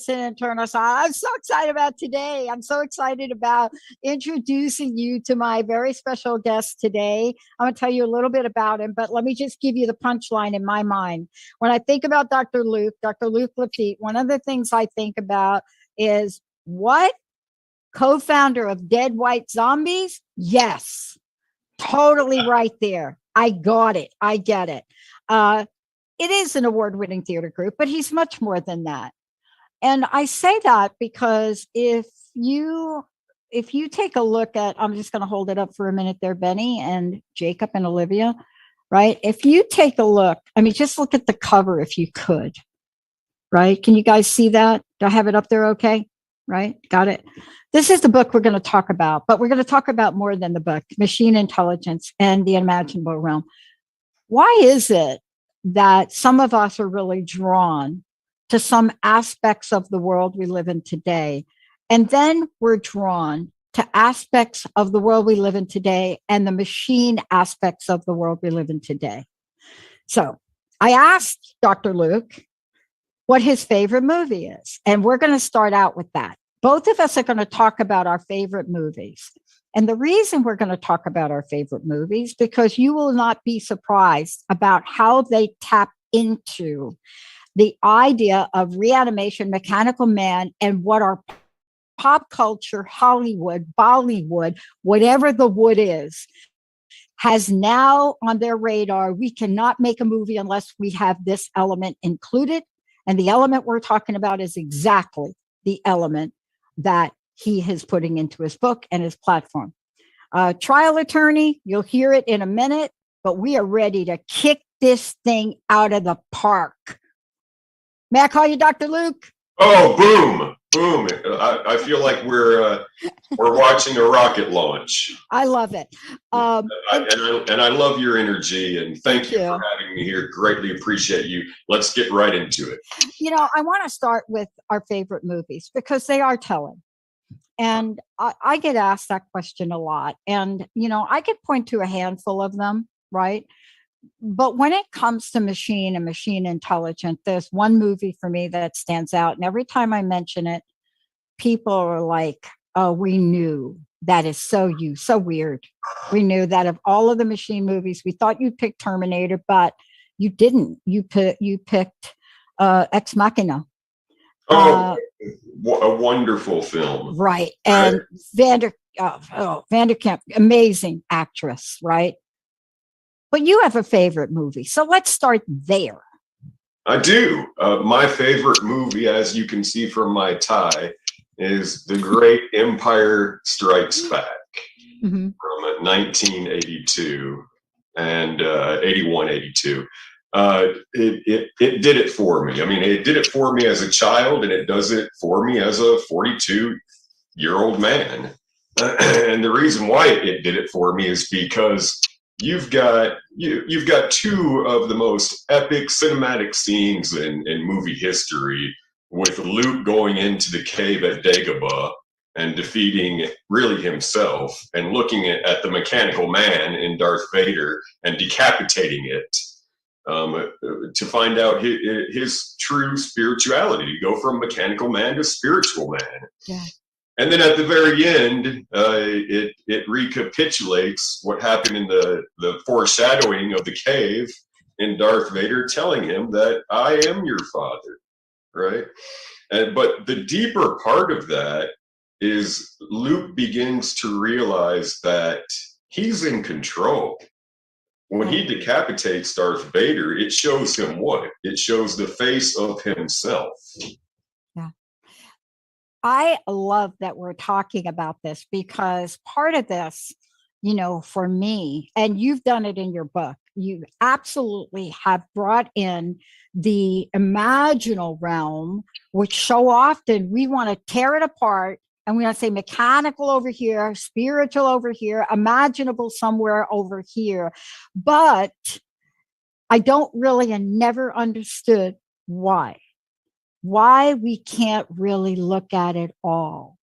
and turn us on. I'm so excited about today. I'm so excited about introducing you to my very special guest today. I'm going to tell you a little bit about him, but let me just give you the punchline in my mind. When I think about Dr. Luke Lafitte, one of the things I think about is what? Co-founder of Dead White Zombies? Yes, totally right there. I got it. I get it. It is an award-winning theater group, but he's much more than that. And I say that because if you take a look at, I'm just going to hold it up for a minute there, Benny and Jacob and Olivia, right? If you take a look, I mean, just look at the cover if you could, right? Can you guys see that? Do I have it up there okay? Right? Got it. This is the book we're going to talk about, but we're going to talk about more than the book, machine intelligence and the imaginable realm. Why is it that some of us are really drawn to some aspects of the world we live in today? And then we're drawn to aspects of the world we live in today and the machine aspects of the world we live in today. So I asked Dr. Luke what his favorite movie is. And we're going to start out with that. Both of us are going to talk about our favorite movies. And the reason we're going to talk about our favorite movies, because you will not be surprised about how they tap into the idea of reanimation, mechanical man, and what our pop culture, Hollywood, Bollywood, whatever the wood is, has now on their radar. We cannot make a movie unless we have this element included. And the element we're talking about is exactly the element that he is putting into his book and his platform. Trial attorney, you'll hear it in a minute, but we are ready to kick this thing out of the park. May I call you Dr. Luke? Oh, boom, boom. I feel like we're watching a rocket launch. I love it. And I love your energy, and thank you for having me here. Greatly appreciate you. Let's get right into it. You know, I want to start with our favorite movies because they are telling. And I get asked that question a lot. And, you know, I could point to a handful of them, right? But when it comes to machine and machine intelligence, there's one movie for me that stands out. And every time I mention it, people are like, oh, we knew. That is so weird. We knew that of all of the machine movies, we thought you'd pick Terminator, but you didn't. You picked Ex Machina. Oh, a wonderful film. Right. And Vanderkamp, amazing actress, right? But you have a favorite movie. So let's start there. I do. My favorite movie, as you can see from my tie, is The Great Empire Strikes Back from 1982 and 81, 82. It did it for me. I mean, it did it for me as a child, and it does it for me as a 42-year-old man. And the reason why it did it for me is because you've got two of the most epic cinematic scenes in movie history, with Luke going into the cave at Dagobah and defeating really himself, and looking at the mechanical man in Darth Vader and decapitating it, to find out his true spirituality, to go from mechanical man to spiritual man. Yeah. And then at the very end, it recapitulates what happened in the foreshadowing of the cave, in Darth Vader telling him that I am your father, right? But the deeper part of that is Luke begins to realize that he's in control. When he decapitates Darth Vader, it shows him what? It shows the face of himself. Yeah. I love that we're talking about this, because part of this, you know, for me, and you've done it in your book, you absolutely have brought in the imaginal realm, which so often we want to tear it apart. And we want to say mechanical over here, spiritual over here, imaginable somewhere over here. But I don't really and never understood why we can't really look at it all,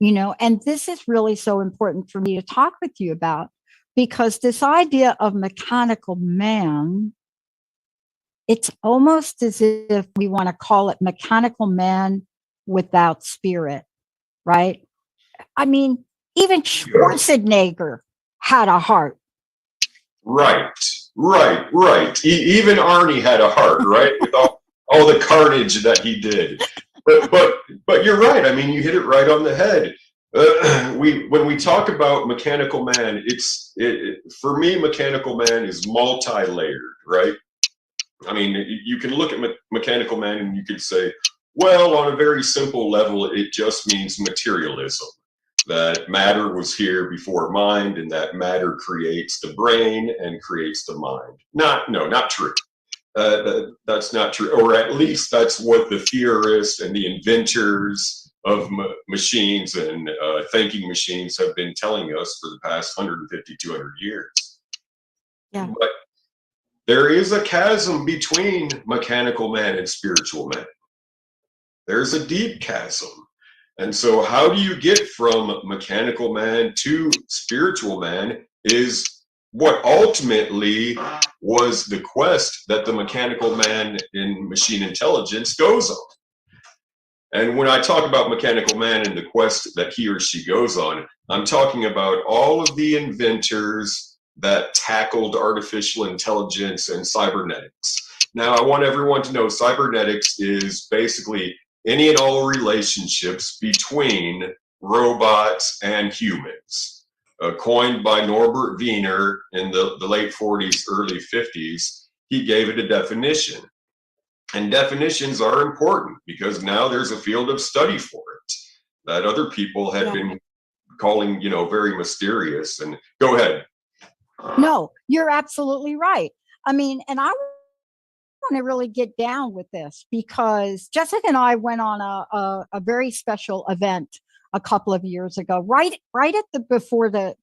you know. And this is really so important for me to talk with you about, because this idea of mechanical man, it's almost as if we want to call it mechanical man without spirit, right? I mean, even Schwarzenegger had a heart. Right, right. Even Arnie had a heart, right? With all the carnage that he did. But you're right. I mean, you hit it right on the head. When we talk about mechanical man, for me, mechanical man is multi-layered, right? I mean, you can look at mechanical man and you could say, well, on a very simple level, it just means materialism. That matter was here before mind, and that matter creates the brain and creates the mind. Not true. That's not true, or at least that's what the theorists and the inventors of machines and thinking machines have been telling us for the past 150, 200 years. Yeah. But there is a chasm between mechanical man and spiritual man. There's a deep chasm. And so how do you get from mechanical man to spiritual man is what ultimately was the quest that the mechanical man in machine intelligence goes on. And when I talk about mechanical man and the quest that he or she goes on, I'm talking about all of the inventors that tackled artificial intelligence and cybernetics. Now, I want everyone to know cybernetics is basically any and all relationships between robots and humans. Coined by Norbert Wiener in the late 40s, early 50s, he gave it a definition. And definitions are important because now there's a field of study for it that other people had been calling, very mysterious. And go ahead. No, you're absolutely right. I mean, and I want to really get down with this because Jessica and I went on a very special event a couple of years ago, right at before the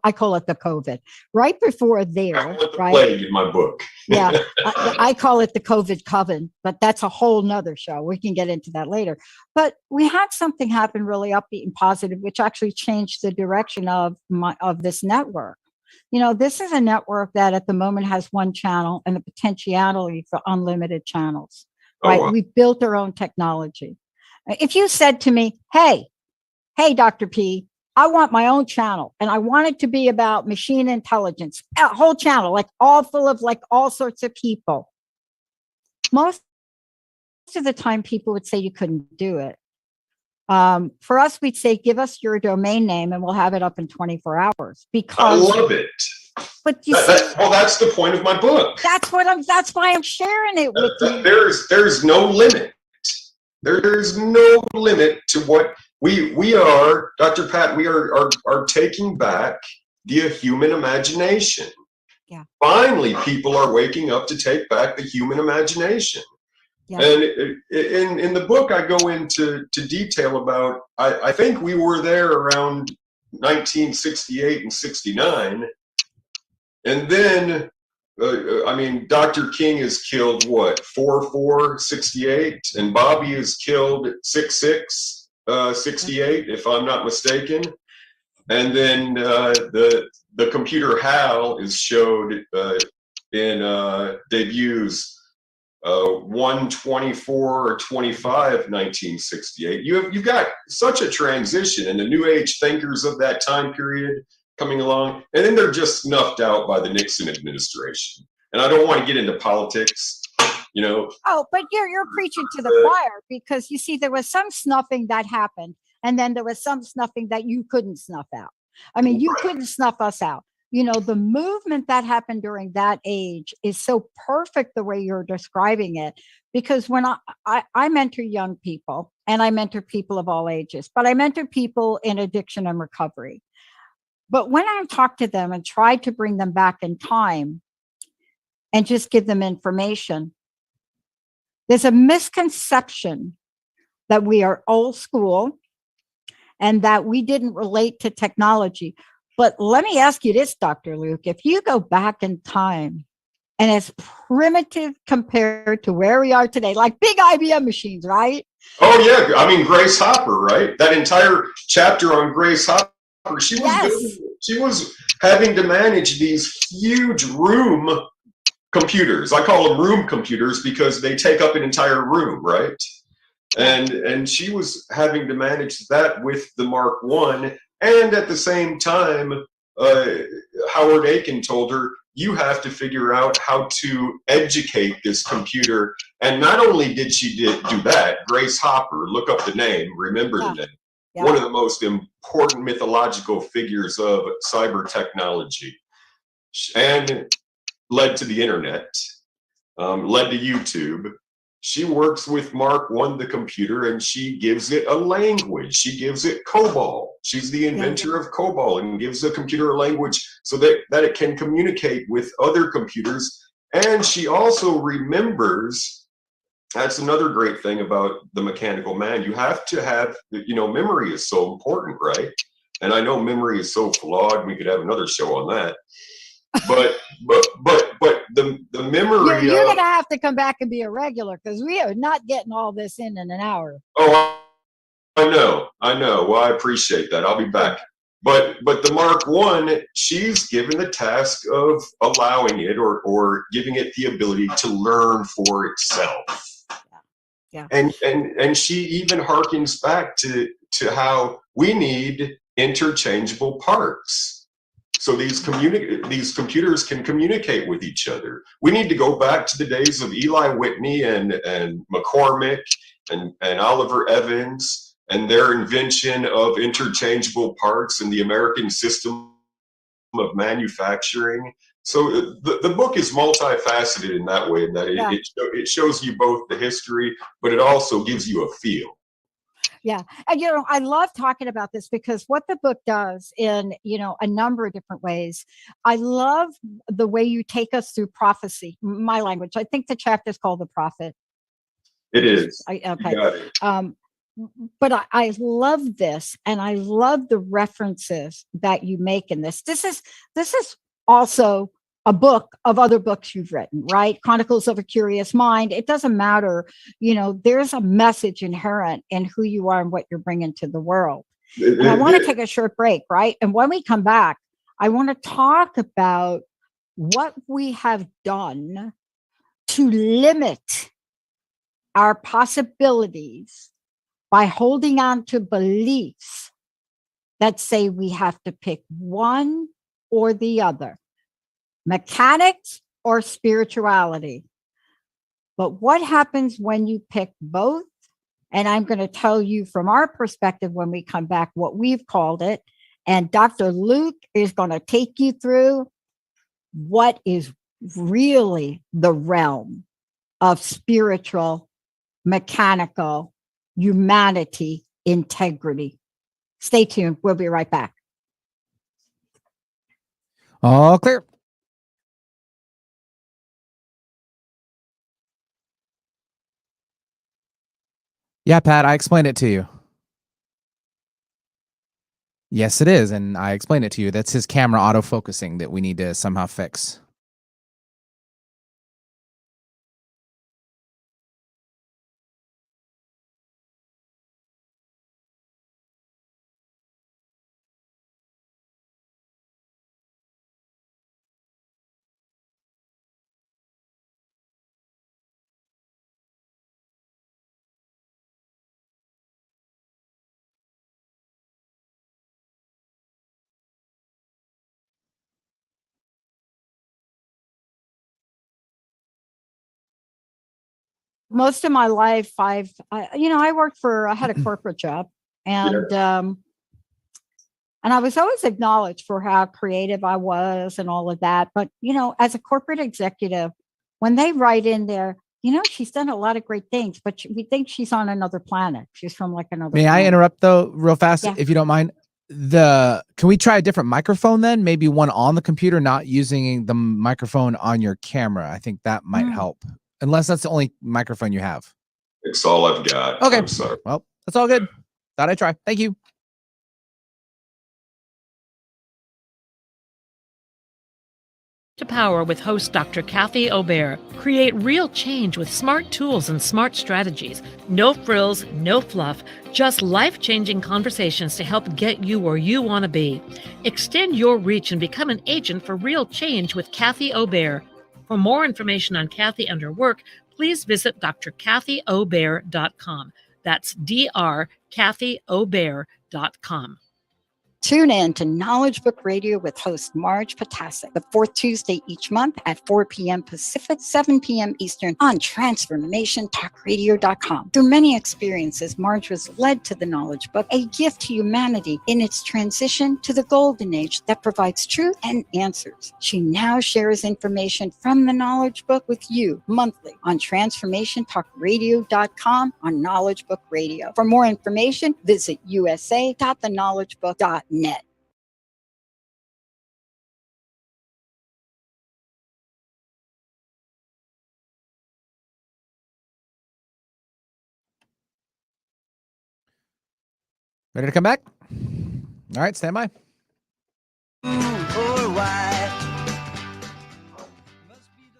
I call it the COVID, right before there, I call it the right? plague in my book. Yeah, I call it the COVID coven, but that's a whole nother show. We can get into that later. But we had something happen really upbeat and positive, which actually changed the direction of this network. This is a network that at the moment has one channel and the potentiality for unlimited channels, right? Oh, wow. We built our own technology. If you said to me, hey, Dr. P, I want my own channel and I want it to be about machine intelligence, a whole channel, like all full of like all sorts of people. Most of the time people would say you couldn't do it. For us, we'd say, give us your domain name and we'll have it up in 24 hours because I love it. But that's the point of my book. That's why I'm sharing it with you. There's no limit. There's no limit to what we are, Dr. Pat, we are taking back the human imagination. Yeah. Finally, people are waking up to take back the human imagination. Yeah. And in the book, I go into detail about, I think we were there around 1968 and 69. And then, Dr. King is killed, 4/4/68, and Bobby is killed 6/6/68, if I'm not mistaken. And then the computer HAL is showed in debuts 1/24/25 1968. You've got such a transition, and the New Age thinkers of that time period coming along, and then they're just snuffed out by the Nixon administration. And I don't want to get into politics, Oh, but you're preaching to the choir because you see, there was some snuffing that happened, and then there was some snuffing that you couldn't snuff out. I mean, you couldn't snuff us out. The movement that happened during that age is so perfect the way you're describing it, because when I mentor young people, and I mentor people of all ages, but I mentor people in addiction and recovery. But when I talk to them and try to bring them back in time and just give them information, there's a misconception that we are old school and that we didn't relate to technology. But let me ask you this, Dr. Luke, if you go back in time and it's primitive compared to where we are today, like big IBM machines, right? Oh, yeah. Grace Hopper, right? That entire chapter on Grace Hopper, she was having to manage these huge room computers. I call them room computers because they take up an entire room, right? And she was having to manage that with the Mark I, and at the same time, Howard Aiken told her, you have to figure out how to educate this computer. And not only did she do that, Grace Hopper, look up the name, remember the name, one of the most important mythological figures of cyber technology, and led to the internet, led to YouTube. She works with Mark I, the computer, and she gives it a language. She gives it COBOL. She's the inventor of COBOL, and gives the computer a language so that it can communicate with other computers. And she also remembers, that's another great thing about the mechanical man. You have to have, memory is so important, right? And I know memory is so flawed. We could have another show on that. But the memory. You're going to have to come back and be a regular, because we are not getting all this in an hour. Oh, I know. Well, I appreciate that. I'll be back. But the Mark I, she's given the task of allowing it or giving it the ability to learn for itself. Yeah. And she even harkens back to how we need interchangeable parts. So these computers can communicate with each other. We need to go back to the days of Eli Whitney and McCormick and Oliver Evans and their invention of interchangeable parts and the American system of manufacturing. So the book is multifaceted in that way, in that it shows you both the history, but it also gives you a feel. Yeah. And, I love talking about this, because what the book does in, a number of different ways. I love the way you take us through prophecy, my language. I think the chapter is called The Prophet. It is. Okay. You got it. But I love this, and I love the references that you make in this. This is also a book of other books you've written, right? Chronicles of a Curious Mind. It doesn't matter. There's a message inherent in who you are and what you're bringing to the world. And I want to take a short break, right? And when we come back, I want to talk about what we have done to limit our possibilities by holding on to beliefs that say we have to pick one or the other. Mechanics or spirituality. But what happens when you pick both? And I'm going to tell you from our perspective when we come back what we've called it. And Dr. Luke is going to take you through what is really the realm of spiritual, mechanical, humanity, integrity. Stay tuned. We'll be right back. All clear. Yeah, Pat, I explained it to you. Yes, it is. And I explained it to you. That's his camera autofocusing that we need to somehow fix. Most of my life, I had a corporate job, and I was always acknowledged for how creative I was and all of that. But, as a corporate executive, when they write in there, she's done a lot of great things, but we think she's on another planet. She's from like another May planet. I interrupt though, real fast, Yeah. if you don't mind? Can we try a different microphone then? Maybe one on the computer, not using the microphone on your camera. I think that might help. Unless that's the only microphone you have. It's all I've got. Okay. I'm sorry. Well, that's all good. Thought I'd try. Thank you. To Power with host Dr. Kathy Obear. Create real change with smart tools and smart strategies. No frills, no fluff, just life-changing conversations to help get you where you want to be. Extend your reach and become an agent for real change with Kathy Obear. For more information on Kathy and her work, please visit drkathyobear.com. That's drkathyobear.com. Tune in to Knowledge Book Radio with host Marge Potasic, the fourth Tuesday each month at 4 p.m. Pacific, 7 p.m. Eastern on transformationtalkradio.com. Through many experiences, Marge was led to the Knowledge Book, a gift to humanity in its transition to the golden age that provides truth and answers. She now shares information from the Knowledge Book with you monthly on transformationtalkradio.com on Knowledge Book Radio. For more information, visit usa.theknowledgebook.net. Ready to come back? All right, stand by.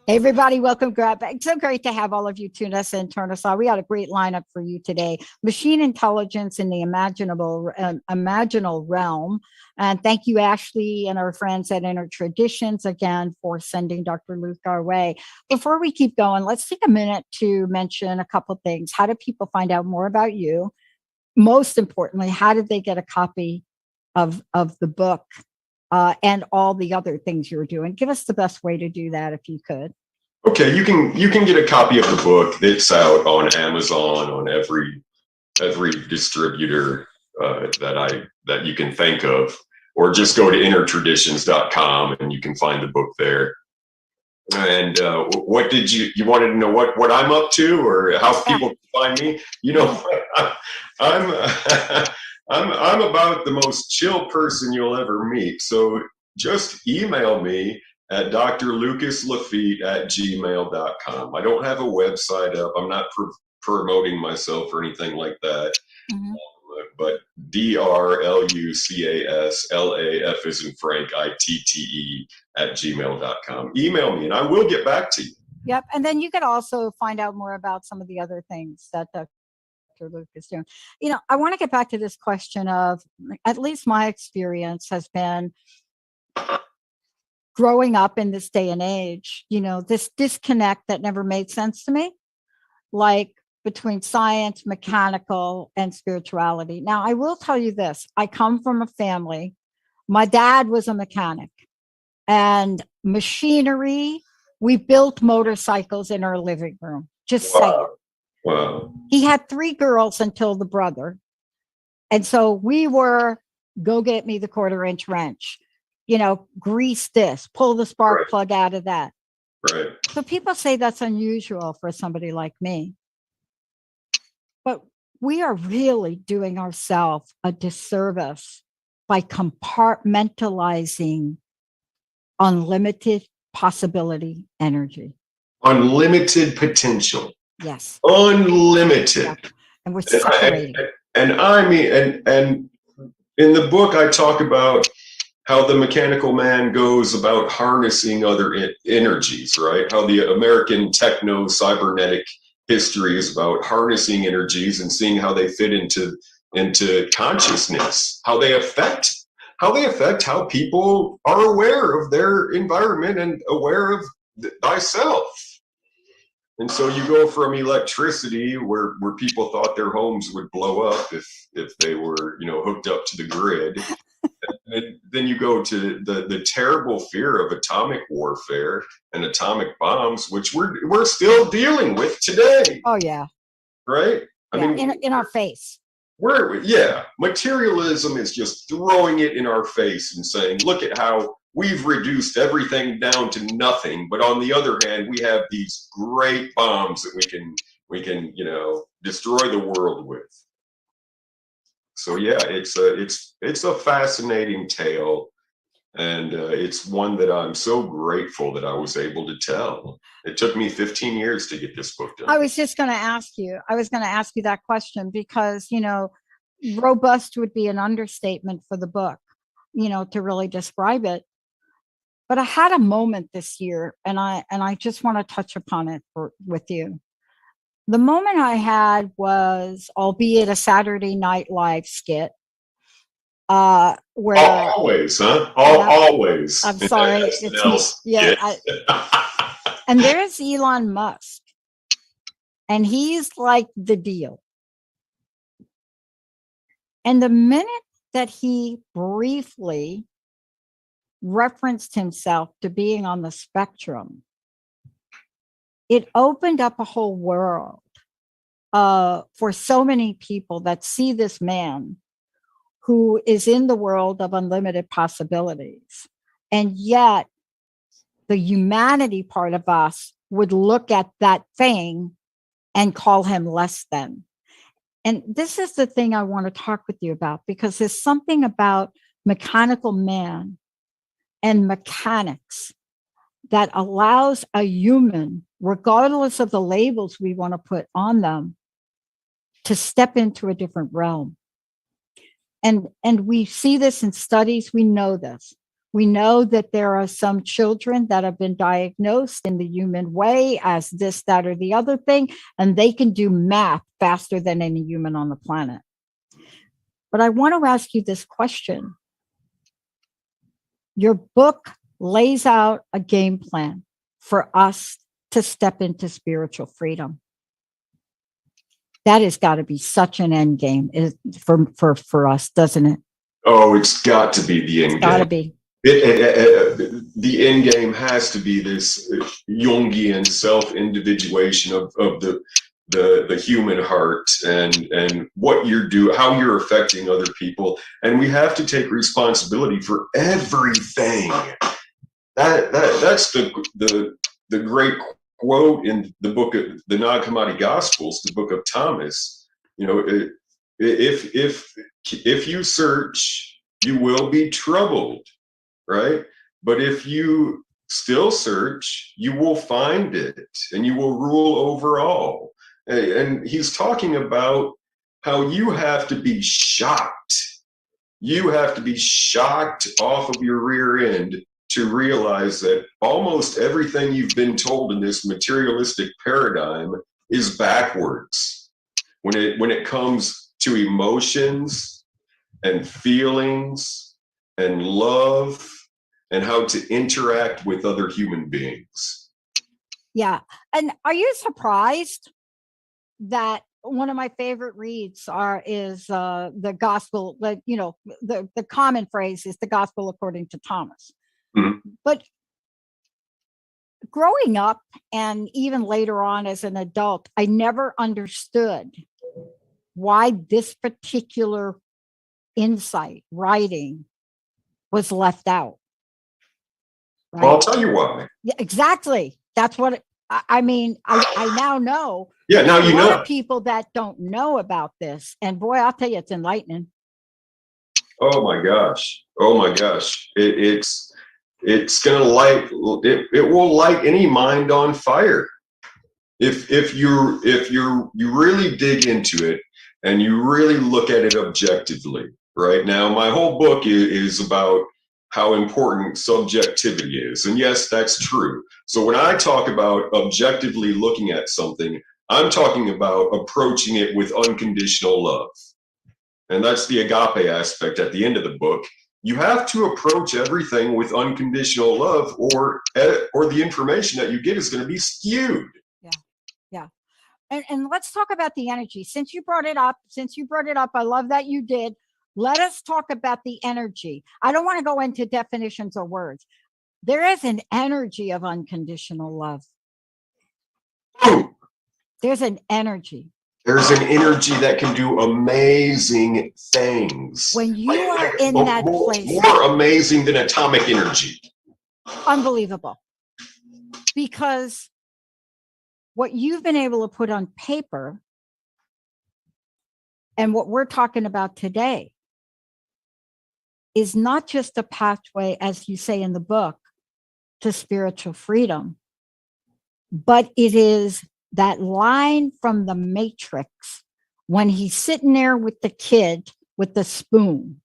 Hey everybody, welcome back. So great to have all of you tune us in, turn us on. We got a great lineup for you today. Machine intelligence in the imaginal realm. And thank you, Ashley, and our friends at Inner Traditions again for sending Dr. Luke our way. Before we keep going, let's take a minute to mention a couple things. How do people find out more about you? Most importantly, how did they get a copy of the book and all the other things you're doing? Give us the best way to do that if you could. Okay, you can get a copy of the book. It's out on Amazon, on every distributor that you can think of, or just go to innertraditions.com and you can find the book there. And what did you wanted to know what I'm up to, or how people can find me? You know, I'm I'm about the most chill person you'll ever meet. So just email me at drlucaslafitte@gmail.com. I don't have a website up. I'm not promoting myself or anything like that. Mm-hmm. But drlucaslaf as in Frank, ITTE @gmail.com. Email me and I will get back to you. Yep. And then you could also find out more about some of the other things that Dr. Luke is doing. You know, I want to get back to this question of, at least my experience has been growing up in this day and age, you know, this disconnect that never made sense to me, like between science, mechanical, and spirituality. Now, I will tell you this. I come from a family. My dad was a mechanic, and machinery, we built motorcycles in our living room. Just saying. Wow. He had 3 girls until the brother. And so we were, go get me the 1/4-inch wrench, you know, grease this, pull the spark plug out of that. Right. So people say that's unusual for somebody like me. But we are really doing ourselves a disservice by compartmentalizing unlimited possibility energy. Unlimited potential. Yes. Unlimited. Yeah. And we're separating. And I mean, and in the book, I talk about how the mechanical man goes about harnessing other energies, right? How the American techno-cybernetic history is about harnessing energies and seeing how they fit into consciousness, how they affect how people are aware of their environment and aware of thyself. And so you go from electricity, where people thought their homes would blow up if they were, you know, hooked up to the grid. And then you go to the terrible fear of atomic warfare and atomic bombs, which we're still dealing with today. Oh yeah. Right? I mean, in our face. Materialism is just throwing it in our face and saying, look at how we've reduced everything down to nothing. But on the other hand, we have these great bombs that we can, you know, destroy the world with. So yeah, it's a fascinating tale, and it's one that I'm so grateful that I was able to tell. It took me 15 years to get this book done. I was just going to ask you. That question because, you know, robust would be an understatement for the book, you know, to really describe it. But I had a moment this year, and I just want to touch upon it with you. The moment I had was, albeit a Saturday Night Live skit, where always, huh? Always. I'm sorry, it's and there's Elon Musk, and he's like the deal. And the minute that he briefly referenced himself to being on the spectrum, it opened up a whole world for so many people that see this man who is in the world of unlimited possibilities. And yet the humanity part of us would look at that thing and call him less than. And this is the thing I want to talk with you about, because there's something about mechanical man and mechanics that allows a human, regardless of the labels we want to put on them, to step into a different realm. And we see this in studies. We know this. We know that there are some children that have been diagnosed in the human way as this, that, or the other thing, and they can do math faster than any human on the planet. But I want to ask you this question. Your book lays out a game plan for us to step into spiritual freedom. That has got to be such an end game for us, doesn't it? Oh, it's got to be the end game. Got to be. The end game has to be this Jungian self-individuation of the human heart and what you're doing, how you're affecting other people, and we have to take responsibility for everything. That's the great quote in the book of the Nag Hammadi Gospels, the book of Thomas. You know, if you search, you will be troubled. Right? But if you still search, you will find it and you will rule over all. And he's talking about how you have to be shocked. You have to be shocked off of your rear end to realize that almost everything you've been told in this materialistic paradigm is backwards. When it comes to emotions and feelings and love, and how to interact with other human beings. Yeah. And are you surprised that one of my favorite reads is the gospel, the common phrase is the gospel according to Thomas. Mm-hmm. But growing up and even later on as an adult, I never understood why this particular insight writing was left out. Right? Well, I'll tell you why. Yeah, exactly. That's what I mean. I now know. Yeah, now you know. A lot of people that don't know about this, and boy, I'll tell you, it's enlightening. Oh my gosh! Oh my gosh! It's gonna light. It will light any mind on fire. If you really dig into it and you really look at it objectively. Right now, my whole book is about how important subjectivity is. And yes, that's true. So when I talk about objectively looking at something, I'm talking about approaching it with unconditional love. And that's the agape aspect at the end of the book. You have to approach everything with unconditional love or the information that you get is going to be skewed. Yeah. And let's talk about the energy. Since you brought it up, I love that you did. Let us talk about the energy. I don't want to go into definitions or words. There is an energy of unconditional love. Boom. There's an energy. There's an energy that can do amazing things. When you are in that place. More amazing than atomic energy. Unbelievable. Because what you've been able to put on paper and what we're talking about today is not just a pathway, as you say in the book, to spiritual freedom, but it is that line from the Matrix when he's sitting there with the kid with the spoon,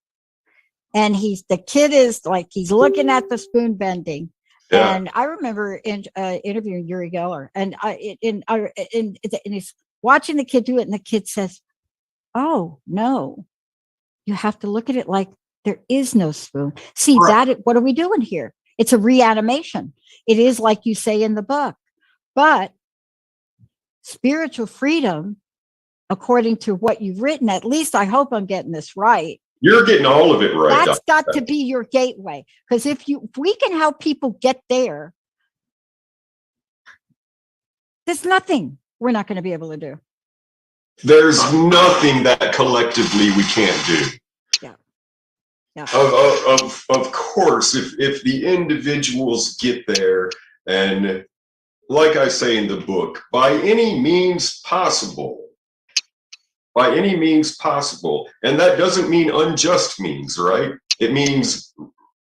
and the kid is like, he's looking at the spoon bending. Yeah. And I remember interviewing Uri Geller, and he's watching the kid do it, and the kid says, "Oh no, you have to look at it like there is no spoon." See, right. What are we doing here? It's a reanimation. It is like you say in the book, but spiritual freedom according to what you've written, at least I hope I'm getting this right. You're getting all of it right. That's got to be your gateway. Because if we can help people get there, there's nothing we're not going to be able to do. There's nothing that collectively we can't do. Yeah. Of course, if the individuals get there, and like I say in the book, by any means possible, and that doesn't mean unjust means, right? It means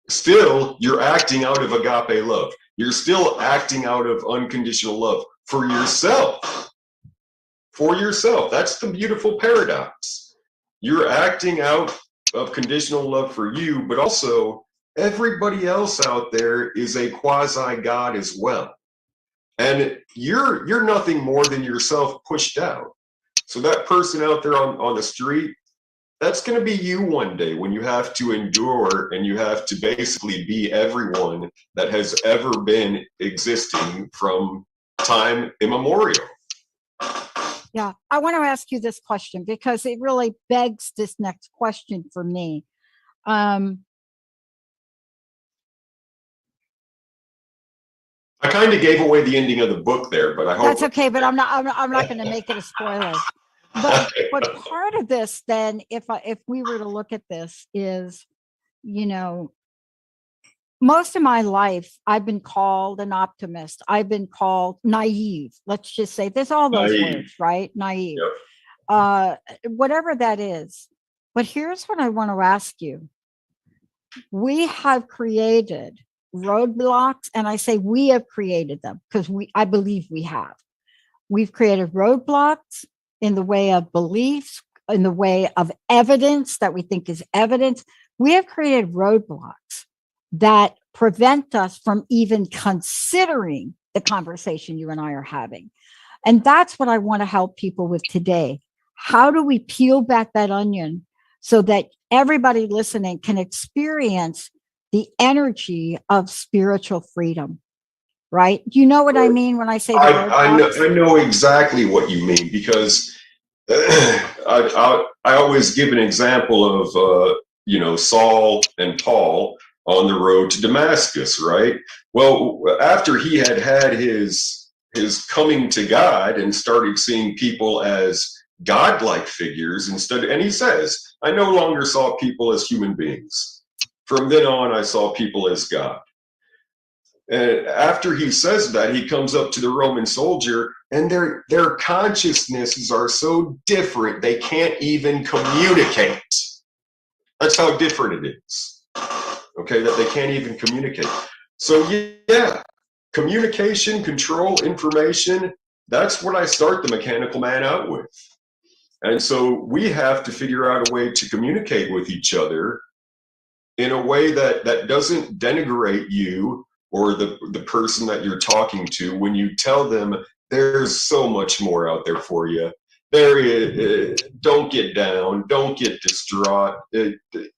still you're acting out of agape love. You're still acting out of unconditional love for yourself. For yourself. That's the beautiful paradox. You're acting out of conditional love for you, but also everybody else out there is a quasi-God as well. And you're nothing more than yourself pushed out. So that person out there on the street, that's going to be you one day when you have to endure and you have to basically be everyone that has ever been existing from time immemorial. Yeah, I want to ask you this question because it really begs this next question for me. I kind of gave away the ending of the book there, but I hope that's okay. But I'm not going to make it a spoiler. But part of this, then, if we were to look at this, is, you know, most of my life I've been called an optimist. I've been called naive. Let's just say there's all those words, right? Naive. Yep. Whatever that is. But here's what I want to ask you. We have created roadblocks, and I say we have created them because I believe we have. We've created roadblocks in the way of beliefs, in the way of evidence that we think is evidence. We have created roadblocks that prevent us from even considering the conversation you and I are having. And that's what I want to help people with today. How do we peel back that onion so that everybody listening can experience the energy of spiritual freedom? Right? You know what I mean when I say I know exactly what you mean, because I always give an example of Saul and Paul on the road to Damascus, right? Well, after he had his coming to God and started seeing people as godlike figures and he says, I no longer saw people as human beings. From then on, I saw people as God. And after he says that, he comes up to the Roman soldier, and their consciousnesses are so different, they can't even communicate. That's how different it is. Okay, that they can't even communicate. So yeah, communication, control, information, that's what I start the mechanical man out with. And so we have to figure out a way to communicate with each other in a way that doesn't denigrate you or the person that you're talking to when you tell them there's so much more out there for you. Don't get down, don't get distraught.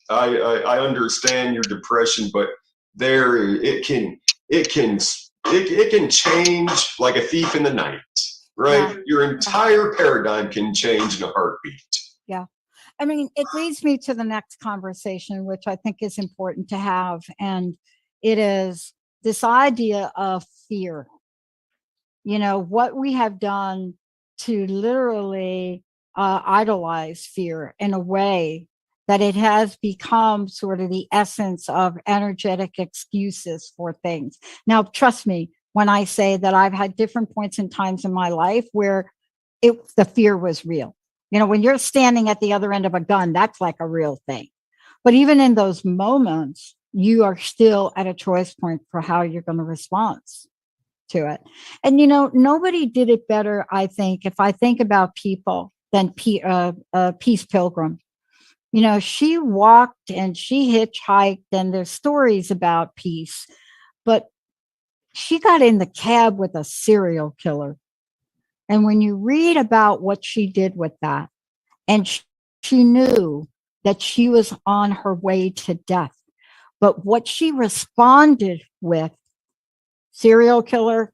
I understand your depression, but it can change like a thief in the night, right? Yeah. Your entire paradigm can change in a heartbeat. Yeah. I mean, it leads me to the next conversation, which I think is important to have. And it is this idea of fear. You know, what we have done to literally idolize fear in a way that it has become sort of the essence of energetic excuses for things. Now, trust me, when I say that I've had different points and times in my life where the fear was real. You know, when you're standing at the other end of a gun, that's like a real thing. But even in those moments, you are still at a choice point for how you're going to respond to it. And, you know, nobody did it better, I think, if I think about people, than Peace Pilgrim. You know, she walked and she hitchhiked, and there's stories about Peace, but she got in the cab with a serial killer. And when you read about what she did with that, and she knew that she was on her way to death, but what she responded with, serial killer,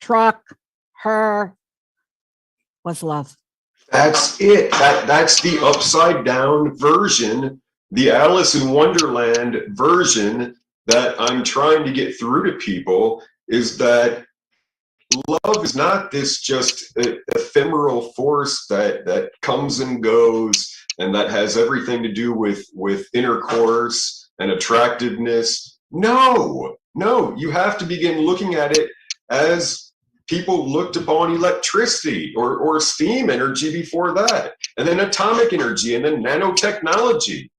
truck, her, was love. That's it. That's the upside down version, the Alice in Wonderland version that I'm trying to get through to people, is that love is not this just ephemeral force that comes and goes and that has everything to do with intercourse and attractiveness. No, you have to begin looking at it as people looked upon electricity or steam energy before that, and then atomic energy, and then nanotechnology.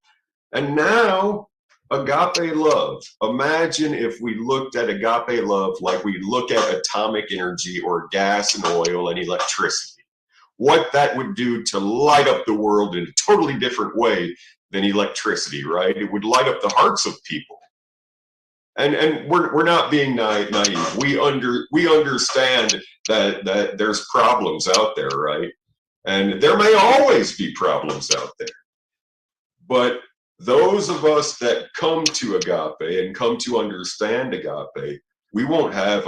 And now agape love. Imagine if we looked at agape love like we look at atomic energy or gas and oil and electricity. What that would do to light up the world in a totally different way than electricity, right? It would light up the hearts of people. And we're not being naive. We understand that there's problems out there, right? And there may always be problems out there. But those of us that come to agape and come to understand agape, we won't have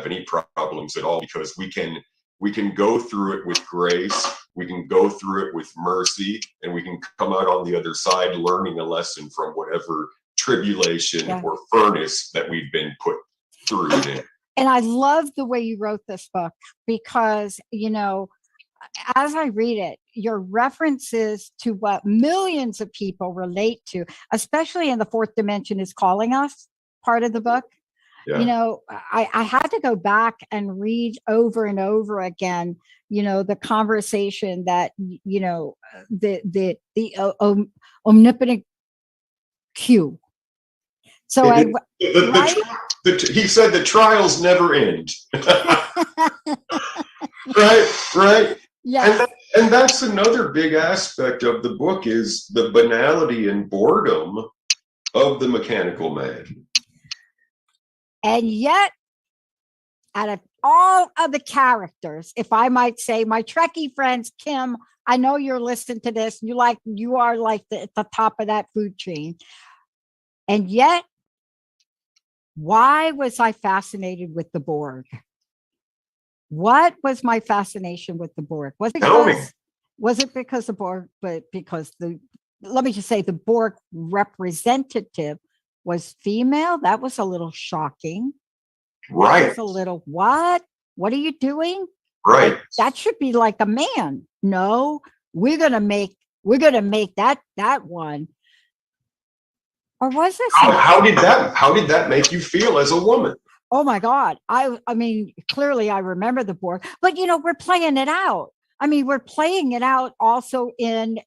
any problems at all, because we can go through it with grace, we can go through it with mercy, and we can come out on the other side learning a lesson from whatever tribulation or furnace that we've been put through. And I love the way you wrote this book, because, as I read it, your references to what millions of people relate to, especially in the fourth dimension is calling us part of the book. Yeah. I had to go back and read over and over again, the conversation that, the omnipotent Q. So he said the trials never end. Right. Yeah. And that's another big aspect of the book, is the banality and boredom of the mechanical man. And yet, out of all of the characters, if I might say, my Trekkie friends, Kim, I know you're listening to this. You are like at the top of that food chain. And yet, why was I fascinated with the Borg? What was my fascination with the Borg? Was it because the Borg, but because let me just say, the Borg representative was female? That was a little shocking. Right. That was a little, what are you doing? Right. That should be like a man. No, we're gonna make that one. Or was this? How did that make you feel as a woman? Oh my God. I mean, clearly I remember the Borg, but we're playing it out. I mean, we're playing it out also in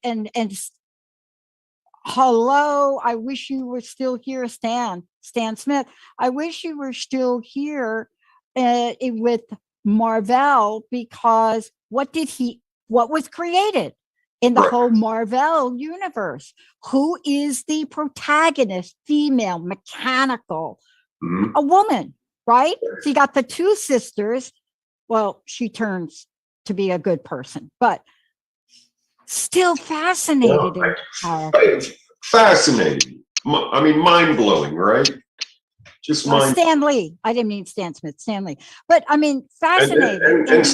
hello, I wish you were still here, Stan Smith. I wish you were still here with Marvel, because what was created in the whole Marvel universe? Who is the protagonist? Female, mechanical, a woman, right? So you got the two sisters. Well, she turns to be a good person, but still fascinated. Fascinating. I mean, mind-blowing, right? Just Stan Lee. I didn't mean Stan Smith, Stan Lee. But I mean, fascinating. And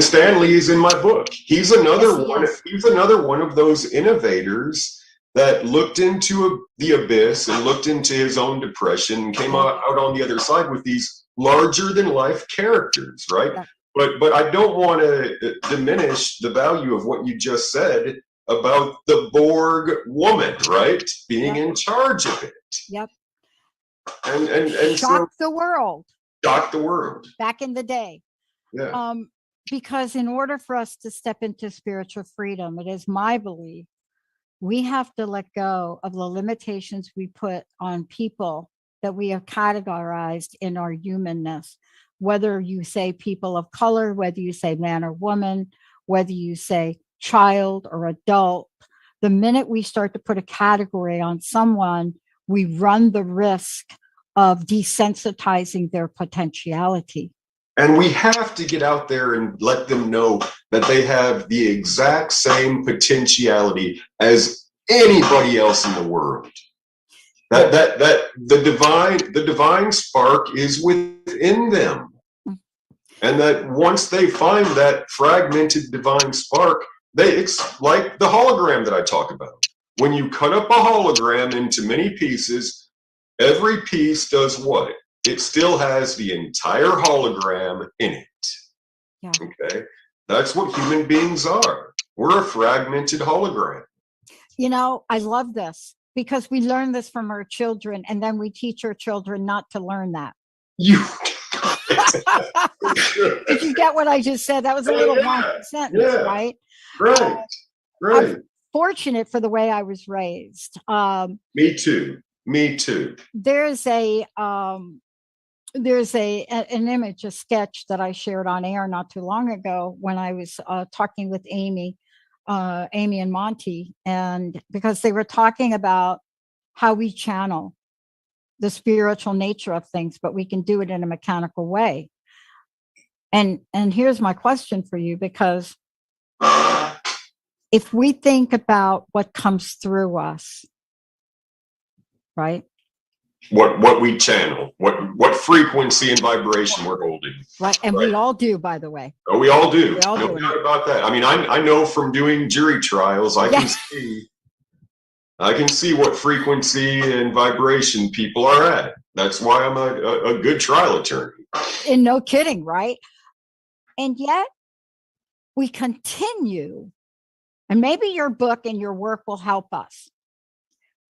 Stan Lee is in my book. He's another one. He's another one of those innovators that looked into the abyss and looked into his own depression and came out on the other side with these larger than life characters, right? Yeah. But I don't want to diminish the value of what you just said about the Borg woman, right? Being in charge of it. Yep. And shocked the world. Shocked the world. Back in the day. Yeah. Because in order for us to step into spiritual freedom, it is my belief, we have to let go of the limitations we put on people that we have categorized in our humanness. Whether you say people of color, whether you say man or woman, whether you say child or adult, the minute we start to put a category on someone, we run the risk of desensitizing their potentiality. And we have to get out there and let them know that they have the exact same potentiality as anybody else in the world. That the divine spark is within them. And that once they find that fragmented divine spark, it's like the hologram that I talk about. When you cut up a hologram into many pieces, every piece does what? It still has the entire hologram in it. Yeah. Okay. That's what human beings are. We're a fragmented hologram. You know, I love this because we learn this from our children, and then we teach our children not to learn that. You Did you get what I just said? That was a little long sentence, right? Right. Right. I'm fortunate for the way I was raised. Me too. Me too. There's an image, a sketch that I shared on air not too long ago when I was talking with Amy and Monty, and because they were talking about how we channel the spiritual nature of things, but we can do it in a mechanical way. And here's my question for you, because if we think about what comes through us, right? What we channel, what frequency and vibration we're holding. Right. And we all do, by the way. Oh, we all do. We all No do doubt about that. I mean, I know from doing jury trials, I can see what frequency and vibration people are at. That's why I'm a good trial attorney. And no kidding, right? And yet we continue, and maybe your book and your work will help us.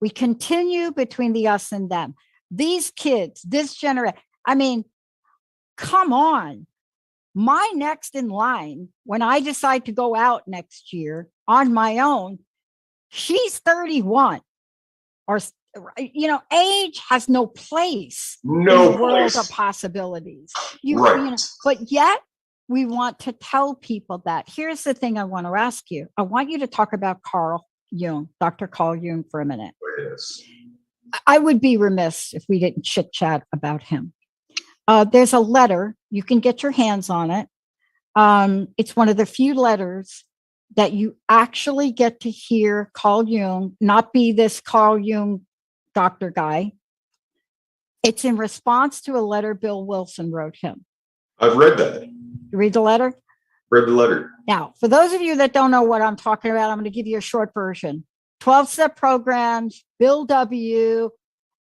We continue between the us and them. These kids, this generation, I mean, come on. My next in line, when I decide to go out next year on my own, she's 31. Or, you know, age has no place in the world of possibilities. You know, but yet we want to tell people that. Here's the thing I want to ask you. I want you to talk about Carl Jung, Dr. Carl Jung, for a minute. Yes. I would be remiss if we didn't chit chat about him. There's a letter. You can get your hands on it. It's one of the few letters that you actually get to hear Carl Jung, not be this Carl Jung doctor guy. It's in response to a letter Bill Wilson wrote him. I've read that. You read the letter? Read the letter. Now, for those of you that don't know what I'm talking about, I'm going to give you a short version. 12-step programs, Bill W.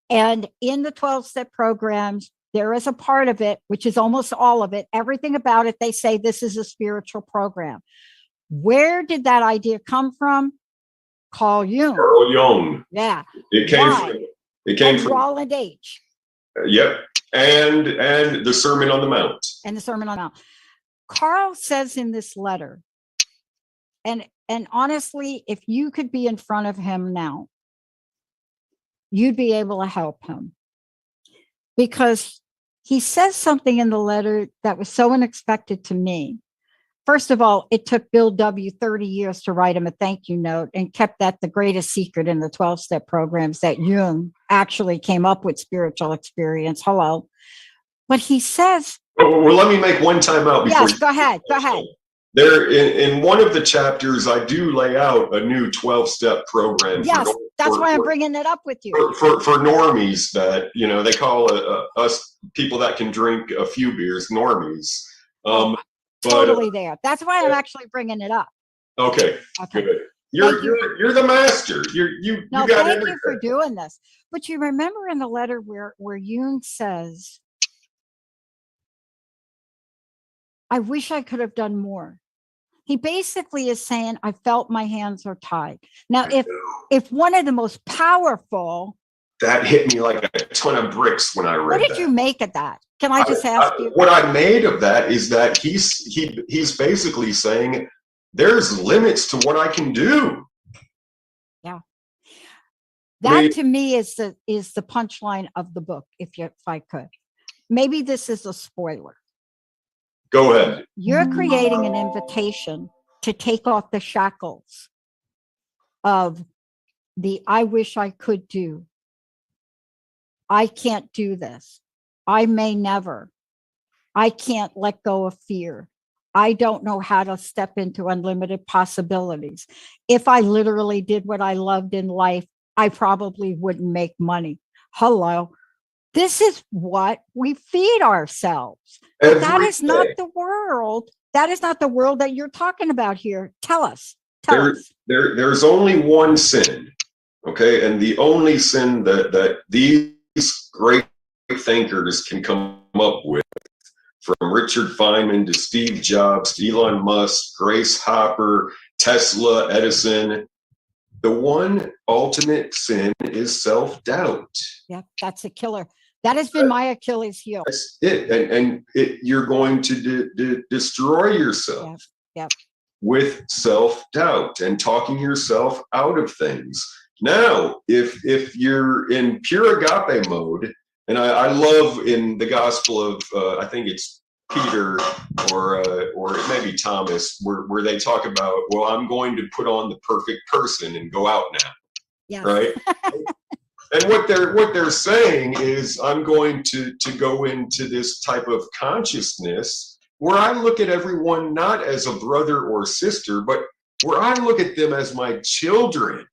And in the 12-step programs, there is a part of it, which is almost all of it. Everything about it, they say this is a spiritual program. Where did that idea come from? Carl Jung. Carl Jung. Yeah. It came from Roland H. Yep. And the Sermon on the Mount. And the Sermon on the Mount. Carl says in this letter, and honestly, if you could be in front of him now, you'd be able to help him, because he says something in the letter that was so unexpected to me. First of all, it took Bill W. 30 years to write him a thank you note, and kept that the greatest secret in the 12-step programs, that Jung actually came up with spiritual experience. Hello. But he says... Well, let me make one time out before. Yes, go ahead. There, in one of the chapters, I do lay out a new 12-step program. Yes, that's why I'm bringing it up with you. For normies, that, you know, they call us people that can drink a few beers normies. Totally there. That's why I'm actually bringing it up. Okay. Good. You're the master. You got thank you for doing this. But you remember in the letter where Jung says, I wish I could have done more. He basically is saying, I felt my hands are tied. Now, if one of the most powerful... That hit me like a ton of bricks when I read that. What did you make of that? Can I just ask you? What I made of that is that he's basically saying there's limits to what I can do. Yeah. That to me is the punchline of the book, if I could. Maybe this is a spoiler. Go ahead. You're creating an invitation to take off the shackles of the I wish I could do. I can't do this. I may never. I can't let go of fear. I don't know how to step into unlimited possibilities. If I literally did what I loved in life, I probably wouldn't make money. Hello. This is what we feed ourselves. But that is not the world. That is not the world that you're talking about here. Tell us. Tell us. There's only one sin, okay? And the only sin that these great thinkers can come up with, from Richard Feynman to Steve Jobs, to Elon Musk, Grace Hopper, Tesla, Edison, the one ultimate sin is self-doubt. Yeah, that's a killer. That has been my Achilles heel. That's it. And you're going to destroy yourself with self-doubt and talking yourself out of things. Now, if you're in pure agape mode, and I love in the Gospel of, I think it's Peter or maybe Thomas, where they talk about, well, I'm going to put on the perfect person and go out now. Yeah. Right. And what they're saying is, I'm going to go into this type of consciousness where I look at everyone not as a brother or sister, but where I look at them as my children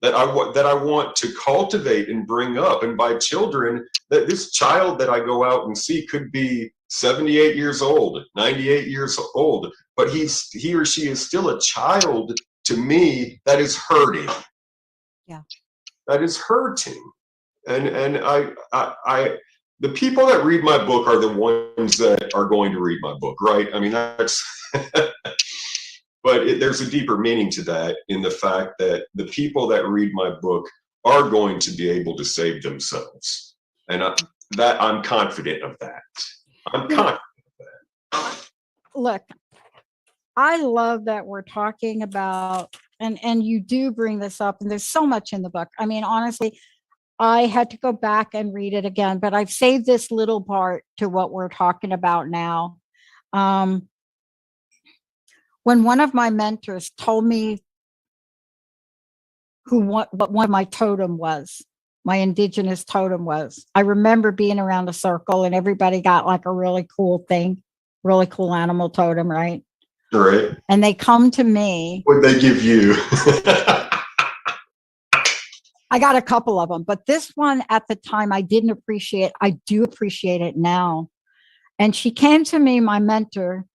that I want to cultivate and bring up. And by children, that this child that I go out and see could be 78 years old, 98 years old, but he or she is still a child to me that is hurting. Yeah. That is hurting. And I the people that read my book are the ones that are going to read my book, right? I mean, that's but there's a deeper meaning to that, in the fact that the people that read my book are going to be able to save themselves. And I'm confident of that. I'm confident of that. Look, I love that we're talking about, and you do bring this up, and there's so much in the book. I mean, honestly, I had to go back and read it again, but I've saved this little part to what we're talking about now. When one of my mentors told me what one of my totem was, my indigenous totem was, I remember being around a circle and everybody got like a really cool thing, really cool animal totem, right? Right. And they come to me. What'd they give you? I got a couple of them, but this one at the time I didn't appreciate. I do appreciate it now. And she came to me, my mentor,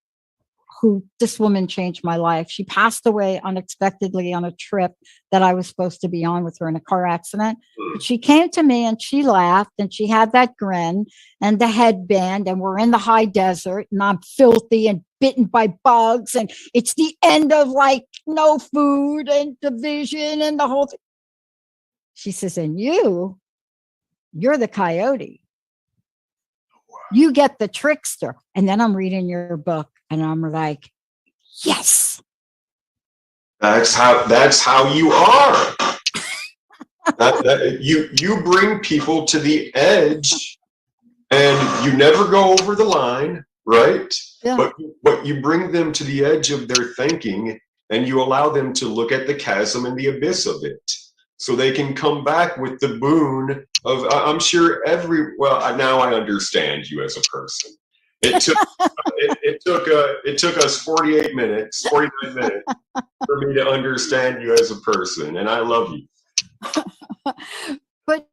this woman changed my life. She passed away unexpectedly on a trip that I was supposed to be on with her in a car accident. But she came to me and she laughed and she had that grin and the headband, and we're in the high desert and I'm filthy and bitten by bugs and it's the end of like no food and division and the whole thing. She says, and you're the coyote. You get the trickster. And then I'm reading your book and I'm like, yes. That's how you are. You bring people to the edge and you never go over the line, right? Yeah. But you bring them to the edge of their thinking and you allow them to look at the chasm and the abyss of it. So they can come back with the boon of, I'm sure now I understand you as a person. It took us 49 minutes for me to understand you as a person, and I love you. But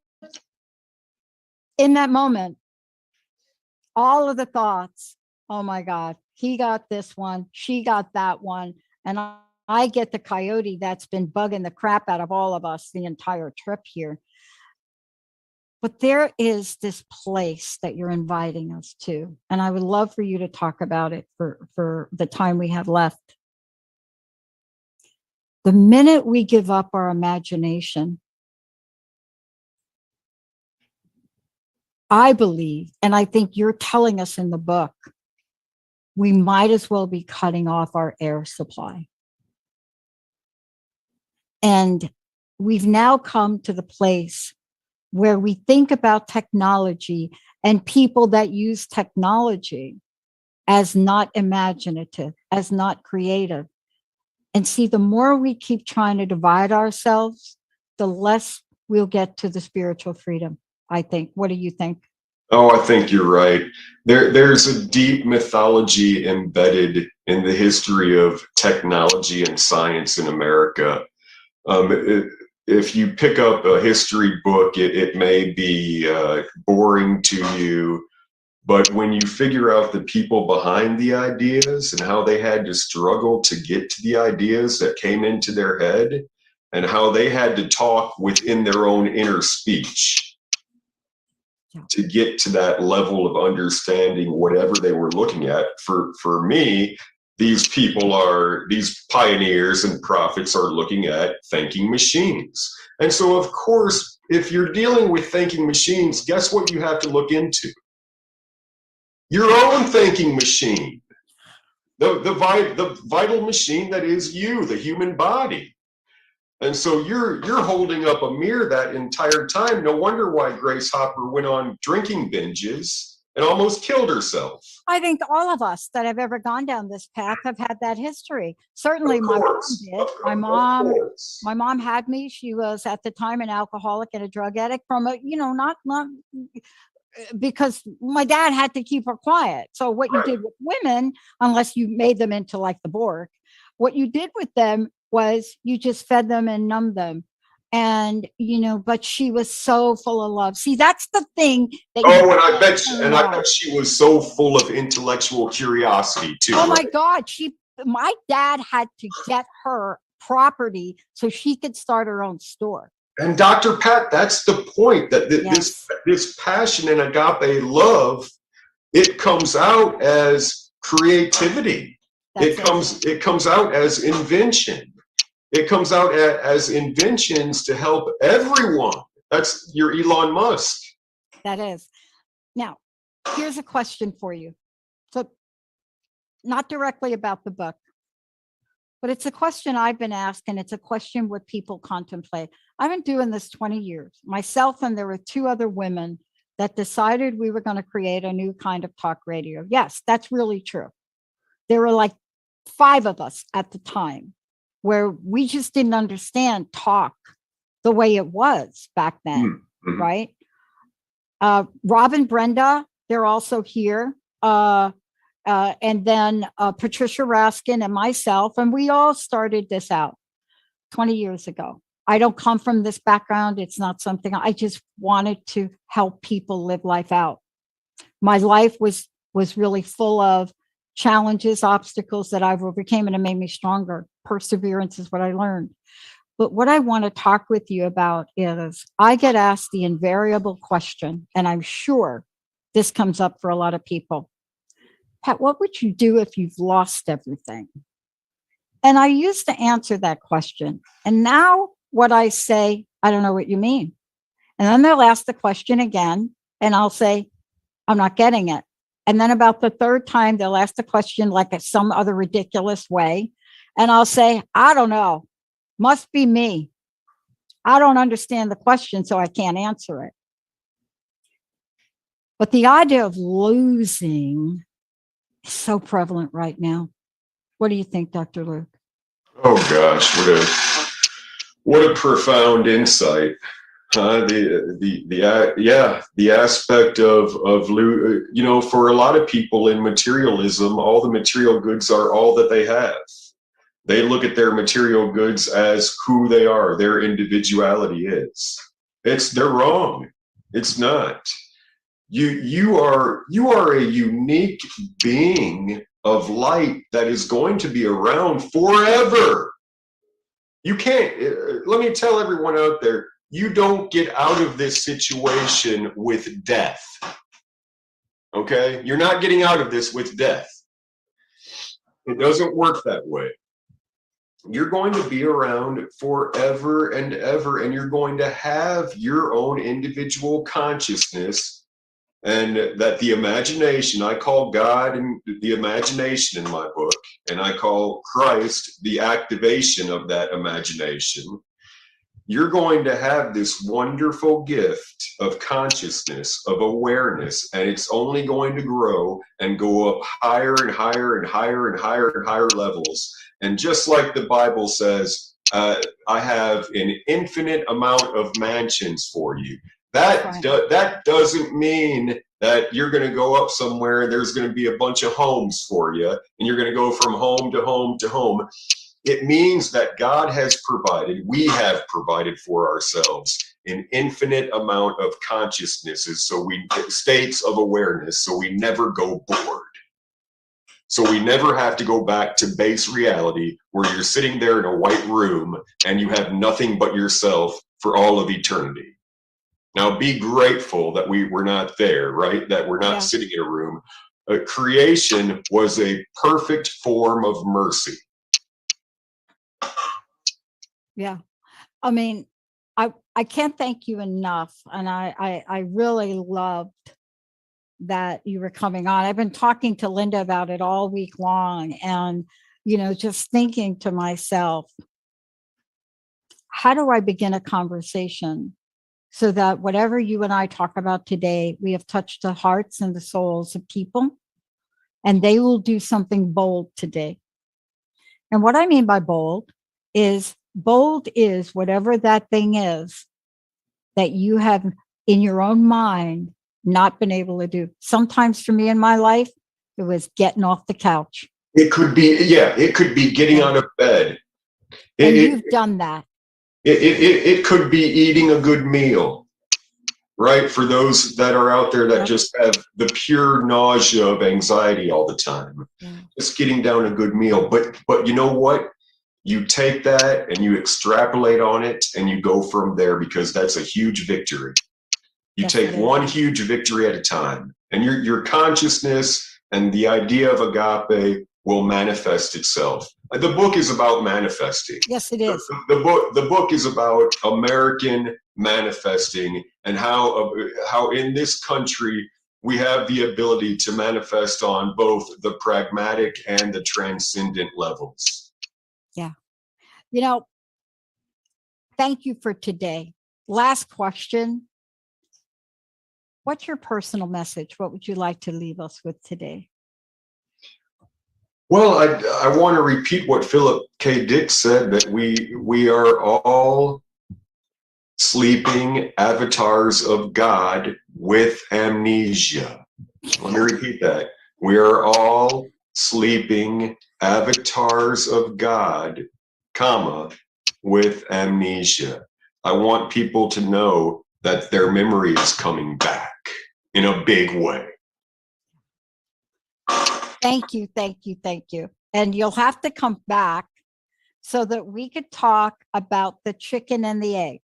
in that moment, all of the thoughts, oh my God, he got this one, she got that one, and I get the coyote that's been bugging the crap out of all of us the entire trip here. But there is this place that you're inviting us to. And I would love for you to talk about it for the time we have left. The minute we give up our imagination, I believe, and I think you're telling us in the book, we might as well be cutting off our air supply. And we've now come to the place where we think about technology and people that use technology as not imaginative, as not creative. And see, the more we keep trying to divide ourselves, the less we'll get to the spiritual freedom, I think. What do you think? Oh, I think you're right. There's a deep mythology embedded in the history of technology and science in America. if you pick up a history book, it may be boring to you, but when you figure out the people behind the ideas and how they had to struggle to get to the ideas that came into their head, and how they had to talk within their own inner speech to get to that level of understanding whatever they were looking at. For me, these pioneers and prophets are looking at thinking machines. And so, of course, if you're dealing with thinking machines, guess what you have to look into? Your own thinking machine, the vital machine that is you, the human body. And so you're holding up a mirror that entire time. No wonder why Grace Hopper went on drinking binges and almost killed herself. I think all of us that have ever gone down this path have had that history. Certainly my mom did. My mom had me. She was at the time an alcoholic and a drug addict from a, not because my dad had to keep her quiet. So what you did with women, unless you made them into like the Borg, what you did with them was you just fed them and numbed them. And, but she was so full of love. See, that's the thing that and I bet she was so full of intellectual curiosity too. Oh my God. My dad had to get her property so she could start her own store. And Dr. Pat, that's the point, that this passion and agape love, it comes out as creativity. It comes out as invention. It comes out as inventions to help everyone. That's your Elon Musk. That is. Now, here's a question for you. So, not directly about the book, but it's a question I've been asked, and it's a question what people contemplate. I've been doing this 20 years. Myself and there were 2 other women that decided we were going to create a new kind of talk radio. Yes, that's really true. There were like 5 of us at the time, where we just didn't understand talk the way it was back then, right? Rob and Brenda, they're also here. And then Patricia Raskin and myself, and we all started this out 20 years ago. I don't come from this background. It's not something I just wanted to help people live life out. My life was really full of challenges, obstacles that I've overcame, and it made me stronger. Perseverance is what I learned. But what I want to talk with you about is I get asked the invariable question, and I'm sure this comes up for a lot of people. Pat, what would you do if you've lost everything? And I used to answer that question. And now what I say, I don't know what you mean. And then they'll ask the question again, and I'll say, I'm not getting it. And then about the 3rd time, they'll ask the question like some other ridiculous way. And I'll say, I don't know. Must be me. I don't understand the question, so I can't answer it. But the idea of losing is so prevalent right now. What do you think, Dr. Luke? Oh gosh, what a profound insight. The aspect of for a lot of people in materialism, all the material goods are all that they have. They look at their material goods as who they are, their individuality is. They're wrong. It's not. You are a unique being of light that is going to be around forever. You can't, let me tell everyone out there, you don't get out of this situation with death. Okay? You're not getting out of this with death. It doesn't work that way. You're going to be around forever and ever, and you're going to have your own individual consciousness, and that the imagination, I call God and the imagination in my book, and I call Christ the activation of that imagination. You're going to have this wonderful gift of consciousness, of awareness, and it's only going to grow and go up higher and higher and higher and higher and higher levels. And just like the Bible says, I have an infinite amount of mansions for you. That doesn't mean that you're going to go up somewhere and there's going to be a bunch of homes for you, and you're going to go from home to home to home. It means that God has provided, we have provided for ourselves an infinite amount of consciousnesses, so we states of awareness, so we never go bored. So we never have to go back to base reality where you're sitting there in a white room and you have nothing but yourself for all of eternity. Now be grateful that we're not there, right? That we're not sitting in a room. Creation was a perfect form of mercy. Yeah. I mean, I can't thank you enough. And I really loved that you were coming on. I've been talking to Linda about it all week long, and, you know, just thinking to myself, how do I begin a conversation so that whatever you and I talk about today, we have touched the hearts and the souls of people, and they will do something bold today. And what I mean by bold is whatever that thing is that you have in your own mind not been able to do. Sometimes for me in my life, it was getting off the couch. It could be, it could be getting out of bed. And you've done that. It could be eating a good meal, right? For those that are out there that just have the pure nausea of anxiety all the time. Just getting down a good meal. But you know what? You take that and you extrapolate on it and you go from there, because that's a huge victory. You take one huge victory at a time, and your consciousness and the idea of agape will manifest itself. The book is about manifesting. Yes, it is. The book is about American manifesting, and how in this country we have the ability to manifest on both the pragmatic and the transcendent levels. Yeah. You know, thank you for today. Last question. What's your personal message? What would you like to leave us with today? Well, I want to repeat what Philip K. Dick said, that we are all sleeping avatars of God with amnesia. Let me repeat that. We are all sleeping avatars of God, comma, with amnesia. I want people to know that their memory is coming back in a big way. Thank you, thank you, thank you. And you'll have to come back so that we could talk about the chicken and the egg.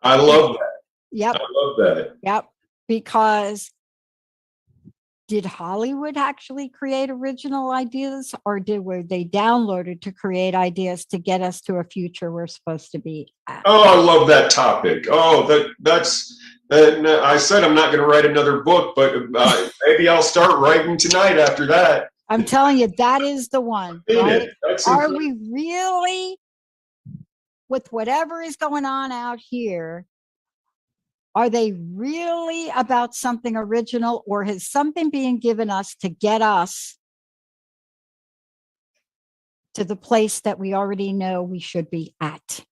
I love that. Yep. I love that. Yep. Because did Hollywood actually create original ideas, or were they downloaded to create ideas to get us to a future we're supposed to be at? Oh, I love that topic. Oh, that's. I said I'm not going to write another book, but maybe I'll start writing tonight after that. I'm telling you, that is the one, right? Are we really, with whatever is going on out here, are they really about something original, or has something being given us to get us to the place that we already know we should be at?